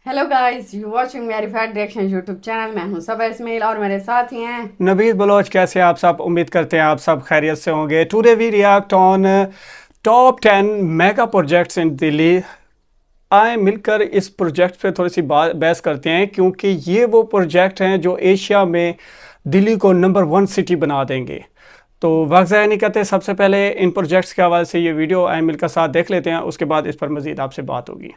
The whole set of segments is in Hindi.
Hello guys, you watching verified reaction YouTube channel. मैं हूं सबा इस्माइल और मेरे साथ ही हैं नवीद बलोच। कैसे हैं आप सब? उम्मीद करते हैं आप सब खैरियत से होंगे। Today we react on top 10 mega projects in Delhi. आए मिलकर इस प्रोजेक्ट पे थोड़ी सी बहस करते हैं, क्योंकि ये वो प्रोजेक्ट हैं जो एशिया में दिल्ली को नंबर 1 सिटी बना देंगे। तो वक्त ज़ाया नहीं करते, सबसे पहले इन प्रोजेक्ट्स के हवाले से ये वीडियो आए मिलकर साथ देख लेते हैं, उसके बाद इस पर मज़ीद आपसे बात होगी।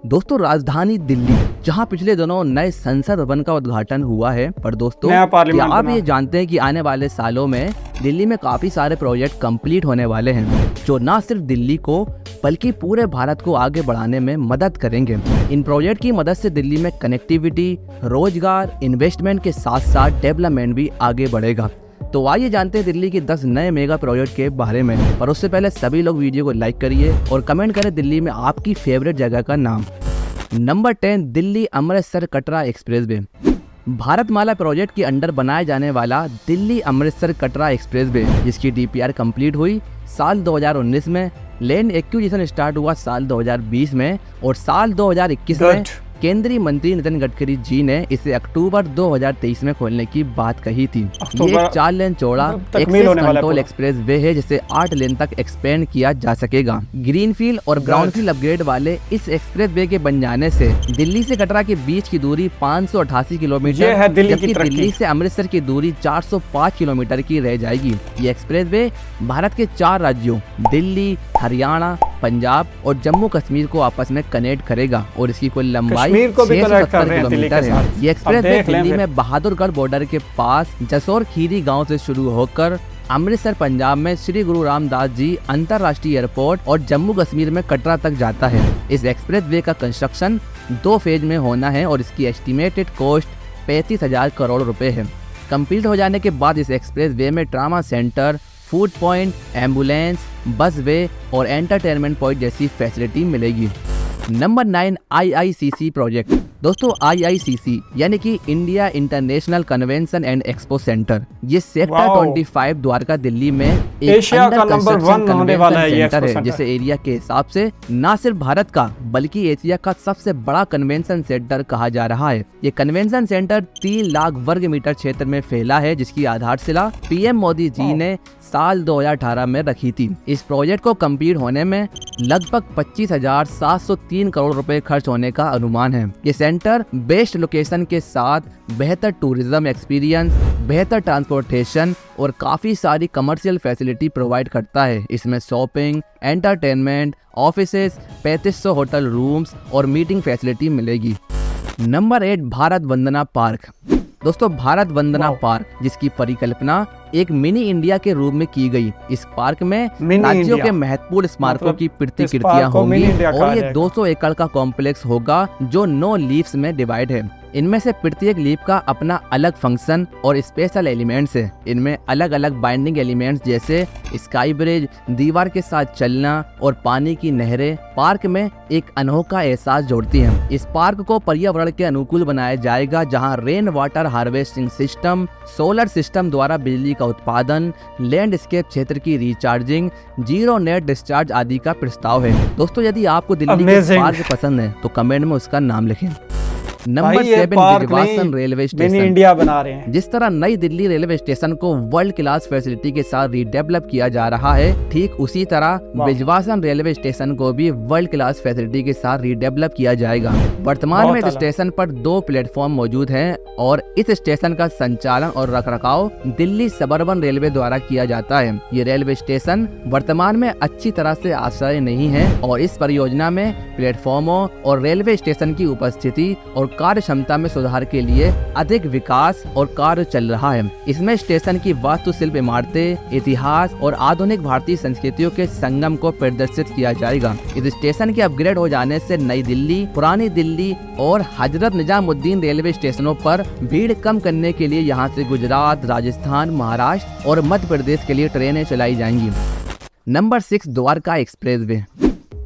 दोस्तों, राजधानी दिल्ली, जहां पिछले दिनों नए संसद भवन का उद्घाटन हुआ है, पर दोस्तों नया क्या पार्लियामेंट आप बना। ये जानते हैं कि आने वाले सालों में दिल्ली में काफी सारे प्रोजेक्ट कंप्लीट होने वाले हैं, जो न सिर्फ दिल्ली को बल्कि पूरे भारत को आगे बढ़ाने में मदद करेंगे। इन प्रोजेक्ट की मदद से दिल्ली में कनेक्टिविटी, रोजगार, इन्वेस्टमेंट के साथ साथ डेवलपमेंट भी आगे बढ़ेगा। तो आइए जानते हैं दिल्ली के 10 नए मेगा प्रोजेक्ट के बारे में। पर उससे पहले सभी लोग वीडियो को लाइक करिए और कमेंट करें दिल्ली में आपकी फेवरेट जगह का नाम। Number 10, Delhi Amritsar Katra expressway. Bharatmala project के अंडर बनाए जाने वाला दिल्ली अमृतसर कटरा एक्सप्रेसवे, जिसकी डीपीआर कंप्लीट हुई साल 2019 में, लैंड एक्विजिशन स्टार्ट हुआ साल 2020 में और साल 2021 में केंद्रीय मंत्री नितिन गडकरी जी ने इसे अक्टूबर 2023 में खोलने की बात कही थी। ये एक 4 लेन चौड़ा एक्सेस कंट्रोल एक्सप्रेस वे है, जिसे 8 लेन तक एक्सपेंड किया जा सकेगा। ग्रीनफील्ड और ब्राउनफील्ड अपग्रेड वाले इस एक्सप्रेस वे के बन जाने से दिल्ली से कटरा के बीच की दूरी 588 किलोमीटर, जबकि दिल्ली से अमृतसर की दूरी 405 किलोमीटर की रह जाएगी। ये एक्सप्रेस वे भारत के 4 राज्यों दिल्ली, हरियाणा, पंजाब और जम्मू कश्मीर को आपस में कनेक्ट करेगा और इसकी कुल लंबाई 670 किलोमीटर है। ये एक्सप्रेस वे दिल्ली में बहादुरगढ़ बॉर्डर के पास जसोर खीरी गांव से शुरू होकर अमृतसर पंजाब में श्री गुरु रामदास जी अंतर्राष्ट्रीय एयरपोर्ट और जम्मू कश्मीर में कटरा तक जाता है। इस एक्सप्रेस वे का कंस्ट्रक्शन 2 फेज में होना है और इसकी एस्टिमेटेड कॉस्ट 35,000 करोड़ रुपए है। कंप्लीट हो जाने के बाद इस एक्सप्रेस वे में trauma centre, food point, ambulance, बस वे और एंटरटेनमेंट पॉइंट जैसी फैसिलिटी मिलेगी। Number 9, IICC project. दोस्तों, IICC यानी कि India international convention and expo centre, ये सेक्टर 25 द्वारका दिल्ली में एक एशिया का नंबर 1 होने वाला है। ये सेंटर है जिसे एरिया के हिसाब से न सिर्फ भारत का बल्कि एशिया का सबसे बड़ा कन्वेंशन सेंटर कहा जा रहा है। ये कन्वेंशन सेंटर 3 लाख वर्ग मीटर क्षेत्र में फैला है, जिसकी आधारशिला पीएम मोदी जी ने साल 2018 में रखी थी। इस प्रोजेक्ट को कंप्लीट होने में लगभग 25,703 करोड़ रुपए खर्च होने का अनुमान है। ये सेंटर बेस्ट लोकेशन के साथ बेहतर टूरिज्म एक्सपीरियंस, बेहतर ट्रांसपोर्टेशन और काफी सारी कमर्शियल फैसिलिटी प्रोवाइड करता है। इसमें shopping, entertainment, offices, 3500 hotel rooms और मीटिंग फैसिलिटी मिलेगी। नंबर 8, भारत वंदना पार्क। दोस्तों, भारत वंदना पार्क, जिसकी परिकल्पना एक मिनी इंडिया के रूप में की गई। इस पार्क में राज्यों के महत्वपूर्ण स्मारकों की प्रतिकृतियां होंगी और ये 200 एकड़ का कॉम्प्लेक्स होगा जो 9 लीव्स में डिवाइड है। इनमें से प्रत्येक लीफ का अपना अलग फंक्शन और स्पेशल एलिमेंट्स है। इनमें अलग अलग बाइंडिंग एलिमेंट्स जैसे स्काई ब्रिज, दीवार के साथ चलना और पानी की नहरें पार्क में एक अनोखा एहसास जोड़ती हैं। इस पार्क को पर्यावरण के अनुकूल बनाया जाएगा, जहां rain water harvesting system, solar system द्वारा बिजली का उत्पादन, लैंडस्केप क्षेत्र की रिचार्जिंग, जीरो नेट डिस्चार्ज आदि का प्रस्ताव है। दोस्तों, यदि आपको दिल्ली के पार्क पसंद है तो कमेंट में उसका नाम लिखें। नंबर 7, विजयवासन रेलवे स्टेशन। इंडिया बना रहे हैं। जिस तरह नई दिल्ली रेलवे स्टेशन को वर्ल्ड क्लास फैसिलिटी के साथ रीडेवलप किया जा रहा है, ठीक उसी तरह विजयवासन रेलवे स्टेशन को भी वर्ल्ड क्लास फैसिलिटी के साथ रीडेवलप किया जाएगा। वर्तमान में इस स्टेशन पर 2 प्लेटफॉर्म मौजूद हैं और इस स्टेशन का संचालन और रखरखाव दिल्ली सबर्बन रेलवे द्वारा किया जाता है। ये रेलवे स्टेशन वर्तमान में अच्छी तरह से आश्रय नहीं है और इस परियोजना में प्लेटफॉर्मों और रेलवे स्टेशन की उपस्थिति और कार्य क्षमता में सुधार के लिए अधिक विकास और कार्य चल रहा है। इसमें स्टेशन की वास्तुशिल्प इमारतें, इतिहास और आधुनिक भारतीय संस्कृतियों के संगम को प्रदर्शित किया जाएगा। इस स्टेशन के अपग्रेड हो जाने से नई दिल्ली, पुरानी दिल्ली और हजरत निजामुद्दीन रेलवे स्टेशनों पर भीड़ कम करने के लिए यहाँ से गुजरात, राजस्थान, महाराष्ट्र और मध्य प्रदेश के लिए ट्रेनें चलाई जाएंगी। Number 6, Dwarka expressway.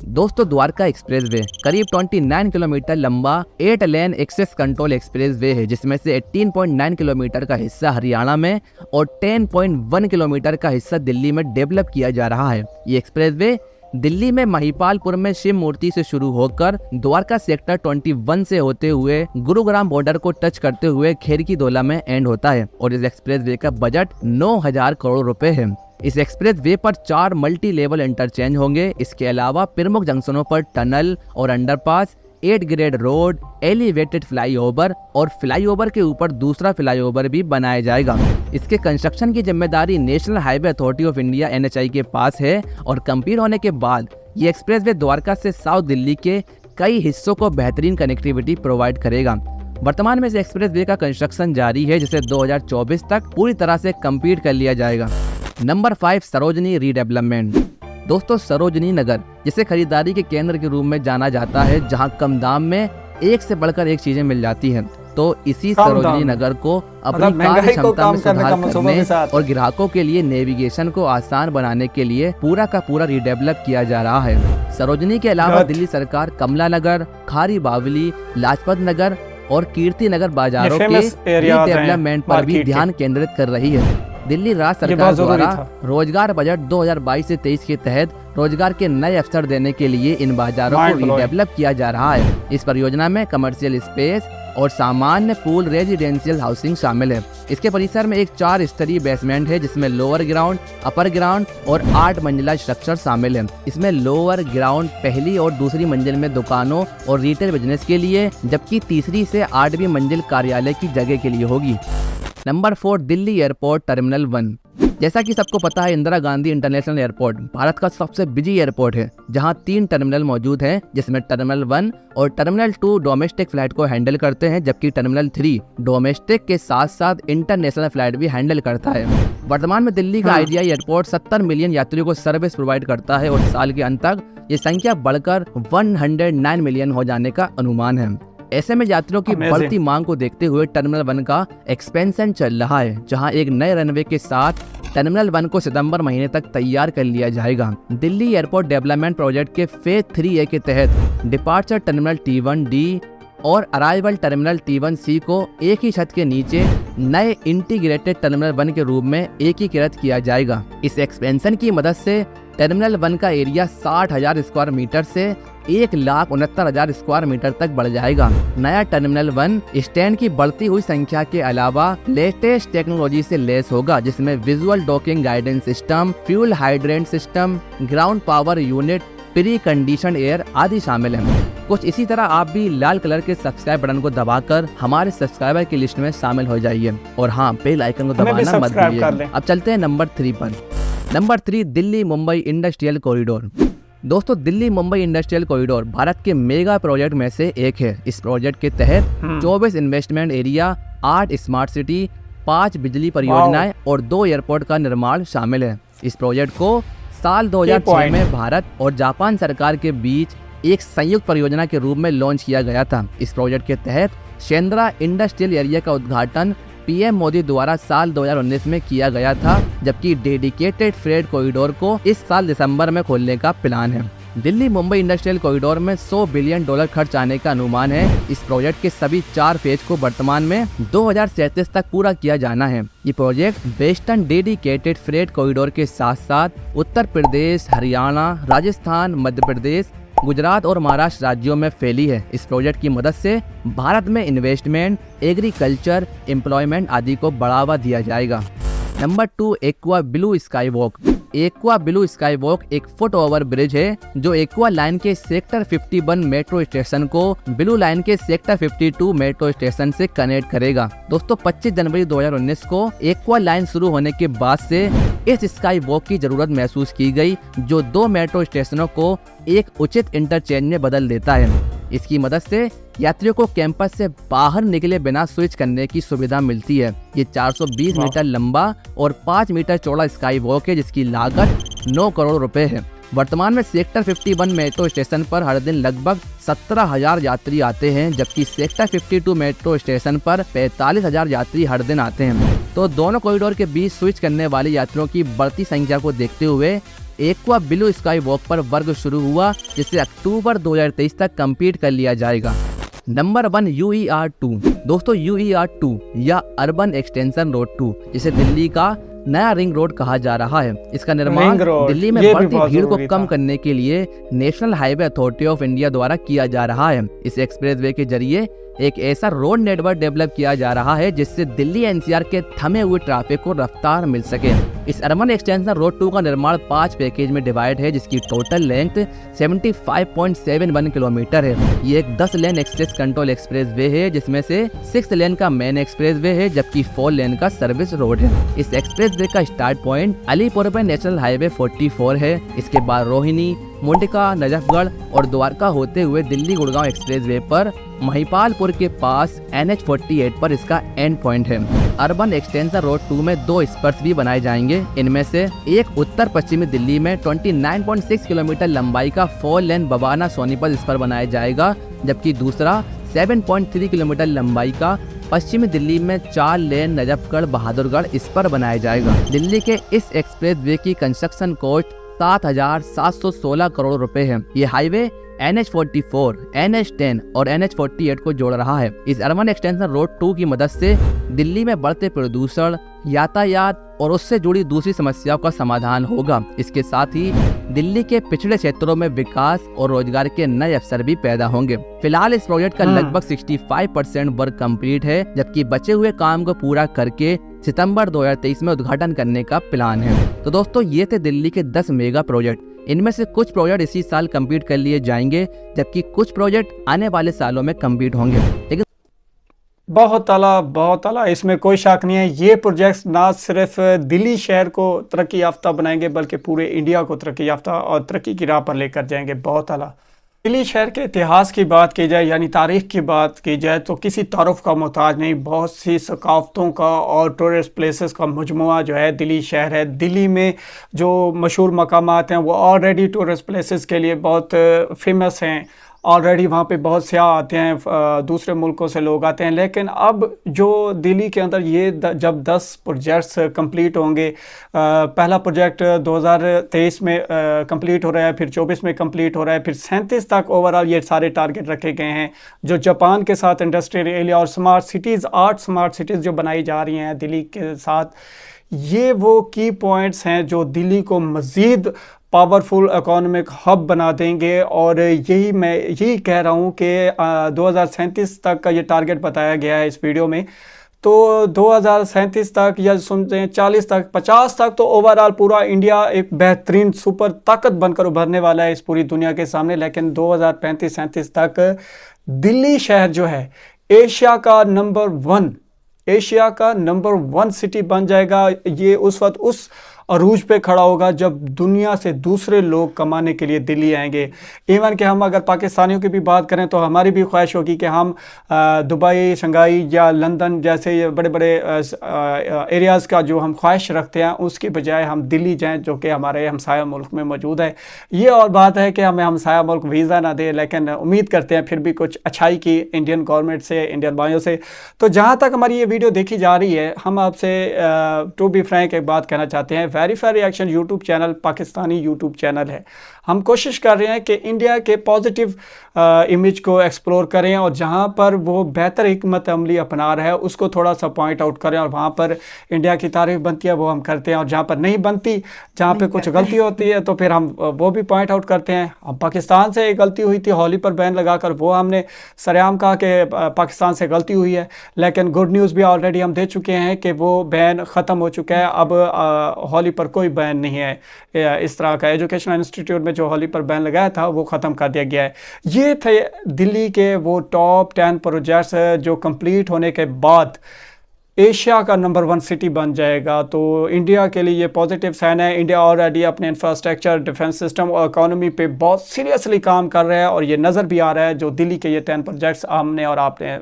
दोस्तों द्वारका एक्सप्रेसवे करीब 29 किलोमीटर लंबा 8 लेन एक्सेस कंट्रोल एक्सप्रेसवे है, जिसमें से 18.9 किलोमीटर का हिस्सा हरियाणा में और 10.1 किलोमीटर का हिस्सा दिल्ली में डेवलप किया जा रहा है। ये एक्सप्रेसवे दिल्ली में महिपालपुर में शिव मूर्ति से शुरू होकर द्वारका सेक्टर 21 से होते हुए गुरुग्राम बॉर्डर को टच करते हुए खेरकीदोला में एंड होता है और इस एक्सप्रेसवे का बजट 9,000 करोड़ रुपए है। इस एक्सप्रेसवे पर 4 मल्टी लेवल इंटरचेंज होंगे। इसके अलावा प्रमुख जंक्शनों पर टनल और underpass, 8 grade road, elevated flyover और फ्लाईओवर के ऊपर दूसरा फ्लाईओवर भी बनाया जाएगा। इसके कंस्ट्रक्शन की जिम्मेदारी national highway authority of India NHAI के पास है और कंप्लीट होने के बाद ये एक्सप्रेसवे द्वारका से साउथ दिल्ली के कई हिस्सों को बेहतरीन कनेक्टिविटी प्रोवाइड करेगा। वर्तमान में इस एक्सप्रेसवे का कंस्ट्रक्शन जारी है, जिसे 2024 तक पूरी तरह से कंप्लीट कर लिया जाएगा। Number 5, Sarojini redevelopment. दोस्तों सरोजनी नगर जिसे खरीदारी के केंद्र के रूप में जाना जाता है, जहां कम दाम में एक से बढ़कर एक चीजें मिल जाती हैं, तो इसी सरोजनी नगर को अपनी कार्य क्षमता में सुधार करने और ग्राहकों के लिए नेविगेशन को आसान बनाने के लिए पूरा का पूरा रीडेवलप किया जा रहा है। सरोजनी के अलावा दिल्ली सरकार कमला नगर, खारी बावली, लाजपत नगर और कीर्ति नगर बाजारों के रीडेवलपमेंट पर भी ध्यान केंद्रित कर रही है। दिल्ली राज्य सरकार द्वारा रोजगार बजट 2022 से 23 के तहत रोजगार के नए अवसर देने के लिए इन बाजारों को रीडेवलप किया जा रहा है। इस परियोजना में कमर्शियल स्पेस और सामान्य पूल रेजिडेंशियल हाउसिंग शामिल है। इसके परिसर में एक 4 स्तरीय बेसमेंट है, जिसमें लोअर ग्राउंड, अपर ग्राउंड और 8 मंजिला स्ट्रक्चर शामिल है। इसमें लोअर ग्राउंड पहली और दूसरी मंजिल में दुकानों और रिटेल बिजनेस के लिए, जबकि तीसरी से 8वीं मंजिल कार्यालय की जगह के लिए होगी। Number 4, Delhi airport terminal 1। जैसा कि सबको पता है, इंदिरा गांधी इंटरनेशनल एयरपोर्ट भारत का सबसे बिजी एयरपोर्ट है, जहां 3 टर्मिनल मौजूद हैं, जिसमें टर्मिनल 1 और टर्मिनल 2 डोमेस्टिक फ्लाइट को हैंडल करते हैं, जबकि टर्मिनल 3 डोमेस्टिक के साथ साथ इंटरनेशनल फ्लाइट भी हैंडल करता है। वर्तमान में दिल्ली का IDI एयरपोर्ट 70 मिलियन यात्रियों को सर्विस प्रोवाइड करता है और साल के अंत तक ये संख्या बढ़कर 109 मिलियन हो जाने का अनुमान है। ऐसे में यात्रियों की बढ़ती मांग को देखते हुए टर्मिनल 1 का एक्सपेंशन चल रहा है, जहां एक नए रनवे के साथ टर्मिनल 1 को सितंबर महीने तक तैयार कर लिया जाएगा। दिल्ली एयरपोर्ट डेवलपमेंट प्रोजेक्ट के फेज 3A के तहत डिपार्चर टर्मिनल T1D और अराइवल टर्मिनल T1C को एक ही छत के नीचे नए इंटीग्रेटेड टर्मिनल 1 के रूप में एकीकृत किया जाएगा। इस एक्सपेंशन की मदद से टर्मिनल 1 का एरिया 60,000 स्क्वायर मीटर से 1,69,000 स्क्वायर मीटर तक बढ़ जाएगा। नया टर्मिनल 1 स्टैंड की बढ़ती हुई संख्या के अलावा लेटेस्ट टेक्नोलॉजी से लेस होगा, जिसमें visual docking guidance system, fuel hydrant system, ground power unit, pre condition air आदि शामिल हैं। कुछ इसी तरह आप भी लाल कलर के सब्सक्राइब बटन को दबाकर हमारे सब्सक्राइबर की लिस्ट में शामिल हो जाइए और हाँ, बेल आइकन को दबाना मत भूलिए। अब चलते हैं नंबर 3 पर। Number 3, Delhi Mumbai industrial corridor. दोस्तों दिल्ली मुंबई इंडस्ट्रियल कॉरिडोर भारत के मेगा प्रोजेक्ट में से एक है। इस प्रोजेक्ट के तहत 24 इन्वेस्टमेंट एरिया, 8 स्मार्ट सिटी, 5 बिजली परियोजनाएं और 2 एयरपोर्ट का निर्माण शामिल है। इस प्रोजेक्ट को साल 2006 में भारत और जापान सरकार के बीच एक संयुक्त परियोजना के रूप में लॉन्च किया गया था। इस प्रोजेक्ट के तहत शेंद्रा इंडस्ट्रियल एरिया का उद्घाटन PM मोदी द्वारा साल 2019 में किया गया था, जबकि डेडिकेटेड फ्रेट कॉरिडोर को इस साल दिसंबर में खोलने का प्लान है। दिल्ली मुंबई इंडस्ट्रियल कॉरिडोर में $100 बिलियन खर्च आने का अनुमान है। इस प्रोजेक्ट के सभी 4 फेज को वर्तमान में 2037 तक पूरा किया जाना है। ये project western dedicated freight corridor के साथ साथ उत्तर प्रदेश, हरियाणा, राजस्थान, मध्य प्रदेश, गुजरात और महाराष्ट्र राज्यों में फैली है। इस प्रोजेक्ट की मदद से भारत में इन्वेस्टमेंट, एग्रीकल्चर, एम्प्लॉयमेंट आदि को बढ़ावा दिया जाएगा। Number 2, aqua blue sky walk. Aqua blue sky walk एक फुट ओवर ब्रिज है जो एक्वा लाइन के सेक्टर 51 मेट्रो स्टेशन को ब्लू लाइन के सेक्टर 52 मेट्रो स्टेशन से कनेक्ट करेगा। दोस्तों 25 जनवरी 2019 को एक्वा लाइन शुरू होने के बाद से इस स्काई वॉक की जरूरत महसूस की गई, जो 2 मेट्रो स्टेशनों को एक उचित इंटरचेंज में बदल देता है। इसकी मदद से यात्रियों को कैंपस से बाहर निकले बिना स्विच करने की सुविधा मिलती है। ये 420 मीटर लंबा और 5 मीटर चौड़ा स्काई वॉक है, जिसकी लागत 9 करोड़ रुपए है। वर्तमान में सेक्टर 51 मेट्रो स्टेशन पर हर दिन लगभग 17,000 यात्री आते हैं, जबकि सेक्टर 52 मेट्रो स्टेशन पर 45,000 यात्री हर दिन आते हैं। तो दोनों कॉरिडोर के बीच स्विच करने वाले यात्रियों की बढ़ती संख्या को देखते हुए एक्वा ब्लू स्काई वॉक पर वर्क शुरू हुआ, जिसे अक्टूबर 2023 तक कंप्लीट कर लिया जाएगा। Number 1 UER2। दोस्तों UER2 या अर्बन एक्सटेंशन रोड 2, जिसे दिल्ली का नया रिंग रोड कहा जा रहा है, इसका निर्माण दिल्ली में बढ़ती भीड़ को कम करने के लिए national highway authority of India द्वारा किया जा रहा है। इस एक्सप्रेसवे के जरिए एक ऐसा रोड नेटवर्क डेवलप किया जा रहा है जिससे दिल्ली NCR के थमे हुए ट्रैफिक को रफ्तार मिल सके। इस अर्बन एक्सटेंशन रोड 2 का निर्माण 5 पैकेज में डिवाइड है, जिसकी टोटल लेंथ 75.71 किलोमीटर है। ये एक 10 लेन एक्सेस कंट्रोल एक्सप्रेसवे है, जिसमें से 6 लेन का मेन एक्सप्रेसवे है, जबकि 4 लेन का सर्विस रोड है। इस एक्सप्रेसवे का स्टार्ट पॉइंट अलीपुर पे नेशनल हाईवे 44 है। इसके बाद रोहिणी, मुंडका, नजफगढ़ और द्वारका होते हुए दिल्ली गुड़गांव एक्सप्रेसवे पर महिपालपुर के पास NH 48 पर इसका एंड पॉइंट है। अर्बन एक्सटेंशन रोड 2 में 2 स्पर्स भी बनाए जाएंगे। इनमें से एक उत्तर पश्चिमी दिल्ली में 29.6 किलोमीटर लंबाई का 4 लेन बवाना सोनीपत स्पर बनाया जाएगा, जबकि दूसरा 7.3 किलोमीटर लंबाई का पश्चिमी दिल्ली में 4 लेन नजफगढ़ बहादुरगढ़ स्पर बनाया जाएगा। दिल्ली के इस एक्सप्रेसवे की कंस्ट्रक्शन कॉस्ट 7,716 करोड़ रुपए है। ये हाईवे NH 44, NH 10 और NH 48 को जोड़ रहा है। इस अर्बन एक्सटेंशन रोड 2 की मदद से दिल्ली में बढ़ते प्रदूषण, यातायात और उससे जुड़ी दूसरी समस्याओं का समाधान होगा। इसके साथ ही दिल्ली के पिछड़े क्षेत्रों में विकास और रोजगार के नए अवसर भी पैदा होंगे। फिलहाल इस प्रोजेक्ट का लगभग 65% वर्क कंप्लीट है, जबकि बचे हुए काम को पूरा करके सितंबर 2023 में उद्घाटन करने का प्लान है। तो दोस्तों ये थे दिल्ली के 10 मेगा प्रोजेक्ट। इनमें से कुछ प्रोजेक्ट इसी साल कंप्लीट कर लिए जाएंगे, जबकि कुछ प्रोजेक्ट आने वाले सालों में कंप्लीट होंगे। लेकिन बहुत आला, इसमें कोई शक नहीं है। ये प्रोजेक्ट्स ना सिर्फ दिल्ली शहर को तरक्की याफ्ता बनाएंगे, बल्कि पूरे इंडिया को तरक्की याफ्ता और तरक्की की राह पर लेकर जाएंगे। बहुत आला। दिल्ली शहर के इतिहास की बात की जाए, यानी तारीख की बात की जाए, तो किसी तारुफ का मोहताज नहीं। बहुत सी सकाफ़तों का और टूरिस्ट प्लेसेस का मजमुआ जो है दिल्ली शहर है। दिल्ली में जो मशहूर मकामात हैं वो ऑलरेडी टूरिस्ट प्लेसेस के लिए बहुत फेमस हैं। ऑलरेडी वहाँ पे बहुत स्याह आते हैं, दूसरे मुल्कों से लोग आते हैं। लेकिन अब जो दिल्ली के अंदर ये जब 10 प्रोजेक्ट्स कंप्लीट होंगे, पहला प्रोजेक्ट 2023 में कंप्लीट हो रहा है, फिर 24 में कंप्लीट हो रहा है, फिर 37 तक ओवरऑल ये सारे टारगेट रखे गए हैं। जो जापान के साथ इंडस्ट्रियल एरिया और स्मार्ट सिटीज़, 8 स्मार्ट सिटीज़ जो बनाई जा रही हैं दिल्ली के साथ, ये वो की पॉइंट्स हैं जो दिल्ली को मज़ीद पावरफुल इकोनॉमिक हब बना देंगे। और मैं यही कह रहा हूँ कि 2037 तक का ये टारगेट बताया गया है इस वीडियो में। तो 2037 तक या सुनते हैं 40 तक, 50 तक तो ओवरऑल पूरा इंडिया एक बेहतरीन सुपर ताकत बनकर उभरने वाला है इस पूरी दुनिया के सामने। लेकिन 2035-37 तक दिल्ली शहर जो है एशिया का नंबर 1 सिटी बन जाएगा। ये उस वक्त उस अरूज पे खड़ा होगा जब दुनिया से दूसरे लोग कमाने के लिए दिल्ली आएंगे। इवन कि हम अगर पाकिस्तानियों की भी बात करें तो हमारी भी ख्वाहिश होगी कि हम दुबई, शंघाई या लंदन जैसे बड़े बड़े एरियाज़ का जो हम ख्वाहिश रखते हैं, उसकी बजाय हम दिल्ली जाएं, जो कि हमारे हमसाया मुल्क में मौजूद है। ये और बात है कि हमें हमसाया मुल्क वीज़ा ना दे, लेकिन उम्मीद करते हैं फिर भी कुछ अच्छाई की इंडियन गवर्नमेंट से, इंडियन भाइयों से। तो जहाँ तक हमारी ये वीडियो देखी जा रही है, हम आपसे टू बी फ्रैंक एक बात कहना चाहते हैं। Verify reaction YouTube channel Pakistani YouTube channel है। हम कोशिश कर रहे हैं कि इंडिया के पॉजिटिव इमेज को एक्सप्लोर करें, और जहां पर वो बेहतर हिकमत अमली अपना रहा है उसको थोड़ा सा पॉइंट आउट करें, और वहां पर इंडिया की तारीफ बनती है वो हम करते हैं, और जहां पर नहीं बनती, जहां पे कुछ गलती होती है तो फिर हम वो भी पॉइंट आउट करते हैं। अब पाकिस्तान से एक गलती हुई थी होली पर बैन लगाकर, वो हमने सरेआम कहा कि पाकिस्तान से गलती हुई है, लेकिन गुड न्यूज़ भी ऑलरेडी हम दे चुके हैं कि वो बैन ख़त्म हो चुका है। अब होली पर कोई बैन नहीं है इस तरह का। एजुकेशनल इंस्टीट्यूट में जो होली पर बैन लगाया था वो ख़त्म कर दिया गया है। ये थे दिल्ली के वो टॉप 10 प्रोजेक्ट्स जो कंप्लीट होने के बाद एशिया का नंबर 1 सिटी बन जाएगा। तो इंडिया के लिए ये पॉजिटिव साइन है। इंडिया ऑलरेडी अपने इंफ्रास्ट्रक्चर, डिफेंस सिस्टम और इकोनॉमी पे बहुत सीरियसली काम कर रहा है, और ये नज़र भी आ रहा है जो दिल्ली के ये 10 प्रोजेक्ट्स हमने और आपने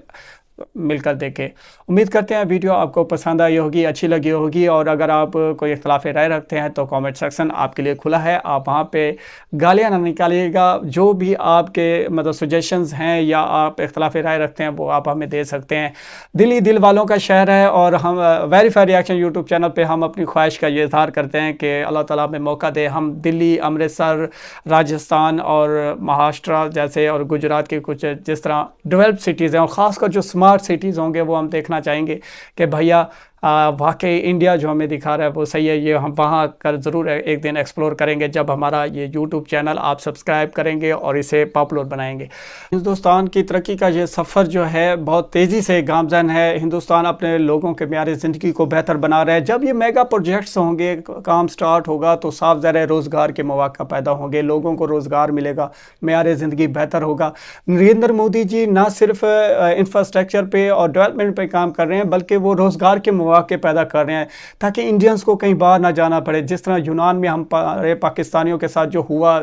मिलकर देखें। उम्मीद करते हैं वीडियो आपको पसंद आई होगी, अच्छी लगी होगी, और अगर आप कोई इख्तलाफ राय रखते हैं तो कमेंट सेक्शन आपके लिए खुला है, आप वहाँ पे गालियाँ ना निकालिएगा। जो भी आपके मतलब सजेशंस हैं या आप इख्तलाफ राय रखते हैं वो आप हमें दे सकते हैं। दिल्ली दिल वालों का शहर है, और हम वेरीफाई रिएक्शन यूट्यूब चैनल पे हम अपनी ख्वाहिश का ये इजहार करते हैं कि अल्लाह ताला हमें मौका दे, हम दिल्ली, अमृतसर, राजस्थान और महाराष्ट्र जैसे और गुजरात के कुछ जिस तरह डेवलप सिटीज़ हैं, और ख़ासकर जो स्मार्ट सिटीज़ होंगे वो हम देखना चाहेंगे कि भैया वाकई इंडिया जो हमें दिखा रहा है वो सही है। ये हम वहाँ कर ज़रूर एक दिन एक्सप्लोर करेंगे जब हमारा ये यूट्यूब चैनल आप सब्सक्राइब करेंगे और इसे पॉपुलर बनाएंगे। हिंदुस्तान की तरक्की का ये सफ़र जो है बहुत तेज़ी से गामज़न है। हिंदुस्तान अपने लोगों के म्यारे ज़िंदगी को बेहतर बना रहा है। जब ये मेगा प्रोजेक्ट्स होंगे, काम स्टार्ट होगा, तो साफ ज़ाहिर रोज़गार के मौक़ा पैदा होंगे, लोगों को रोज़गार मिलेगा, म्यारे ज़िंदगी बेहतर होगा। नरेंद्र मोदी जी ना सिर्फ इंफ्रास्ट्रक्चर पे और डेवलपमेंट पे काम कर रहे हैं, बल्कि वो रोज़गार के के पैदा कर रहे हैं ताकि इंडियंस को कहीं बाहर ना जाना पड़े। जिस तरह यूनान में हम पाकिस्तानियों के साथ जो हुआ,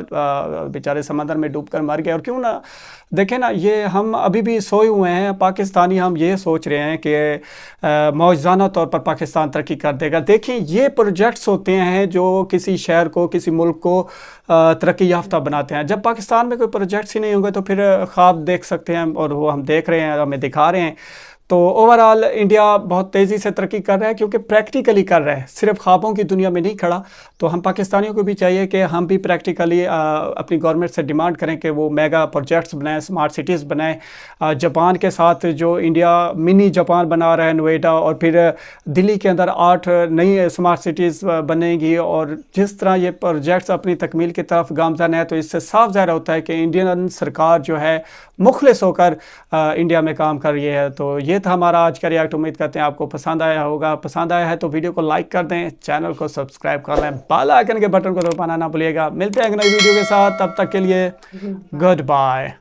बेचारे समंदर में डूबकर मर गए, और क्यों ना देखें ना, ये हम अभी भी सोए हुए हैं पाकिस्तानी, हम ये सोच रहे हैं कि मौजूदा तौर पर पाकिस्तान तरक्की कर देगा। देखें, ये प्रोजेक्ट्स होते हैं जो किसी शहर को, किसी मुल्क को तरक्की याफ्ता बनाते हैं। जब पाकिस्तान में कोई प्रोजेक्ट्स ही नहीं होंगे तो फिर ख्वाब देख सकते हैं, और वो हम देख रहे हैं, हमें दिखा रहे हैं। तो ओवरऑल इंडिया बहुत तेज़ी से तरक्की कर रहा है क्योंकि प्रैक्टिकली कर रहा है, सिर्फ ख्वाबों की दुनिया में नहीं खड़ा। तो हम पाकिस्तानियों को भी चाहिए कि हम भी प्रैक्टिकली अपनी गवर्नमेंट से डिमांड करें कि वो मेगा प्रोजेक्ट्स बनाएं, स्मार्ट सिटीज़ बनाएं। जापान के साथ जो इंडिया मिनी जापान बना रहा है, नोएडा, और फिर दिल्ली के अंदर 8 नई स्मार्ट सिटीज़ बनेंगी, और जिस तरह ये प्रोजेक्ट्स अपनी तकमील की तरफ गामज़न है, तो इससे साफ ज़ाहिर होता है कि इंडियन सरकार जो है मुखलिस होकर इंडिया में काम कर रही है। तो ये था हमारा आज का रिएक्ट। उम्मीद करते हैं आपको पसंद आया होगा। पसंद आया है तो वीडियो को लाइक कर दें, चैनल को सब्सक्राइब कर लें, बेल आइकन के बटन को दबाना ना भूलिएगा। मिलते हैं एक नई वीडियो के साथ, तब तक के लिए गुड बाय।